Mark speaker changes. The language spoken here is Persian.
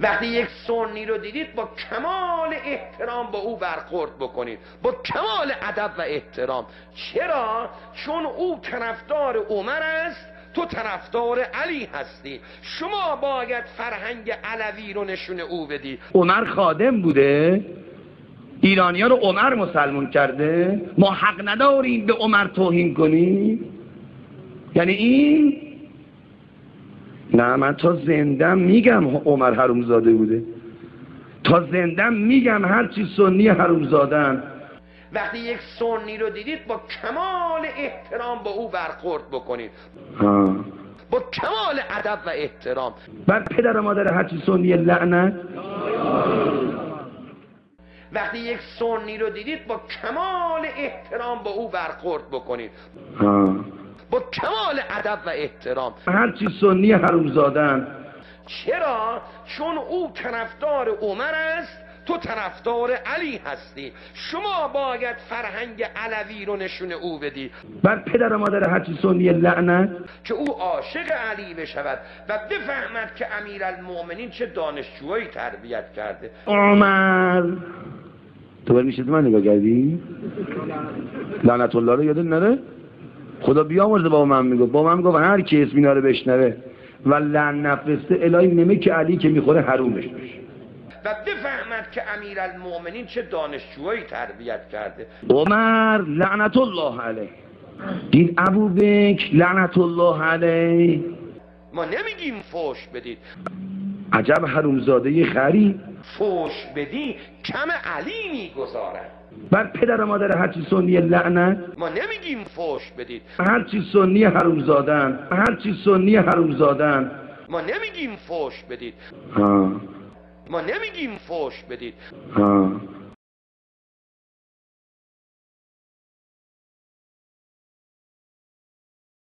Speaker 1: وقتی یک سنی رو دیدید با کمال احترام با او برخورد بکنید، با کمال ادب و احترام. چرا؟ چون او طرفدار عمر است، تو طرفدار علی هستی. شما باید فرهنگ علوی رو نشون او بدی.
Speaker 2: عمر خادم بوده، ایرانیا رو عمر مسلمون کرده، ما حق نداریم به عمر توهین کنیم. یعنی این نه، من تا زندم میگم عمر حرومزاده بوده، تا زندم میگم هرچی سنی حرومزادن.
Speaker 1: وقتی یک سنی رو دیدید با کمال احترام با او برخورد بکنید، با کمال ادب و احترام.
Speaker 2: بعد پدر و مادر هرچی سنی لعنت.
Speaker 1: وقتی یک سنی رو دیدید با کمال احترام با او برخورد بکنید، با کمال ادب و احترام.
Speaker 2: هرچی سنی حرومزادن.
Speaker 1: چرا؟ چون او طرفدار عمر است، تو طرفدار علی هستی. شما باید فرهنگ علوی رو نشون او بدی.
Speaker 2: بعد پدر و مادر هرچی سنی لعنت،
Speaker 1: که او عاشق علی بشود و بفهمد که امیرالمؤمنین چه دانشجوهایی تربیت کرده.
Speaker 2: عمر تو بر میشه من نگاه کردی؟ لعنت الله رو یادت نره؟ خدا بیامرزه با من میگفت، با من میگفت هر کی اسم اینا رو بشنوه و لعن نفرسته الهی نمک علی که میخوره حرومش بشه.
Speaker 1: و بفهمد که امیرالمؤمنین چه دانشجوهایی تربیت کرده.
Speaker 2: عمر لعنت الله علیه، دید ابوبکر لعنت الله علیه.
Speaker 1: ما نمیگیم فوش بدید،
Speaker 2: عجب حرومزاده خری.
Speaker 1: فوش بدی کم علی میگذارد.
Speaker 2: بعد پدر و مادر هرچی سنی لعنت.
Speaker 1: ما نمیگیم فوش بدید،
Speaker 2: هرچی سنی حرومزادن، هرچی سنی حرومزادن.
Speaker 1: ما نمیگیم فوش بدید، ما نمیگیم فوش بدید.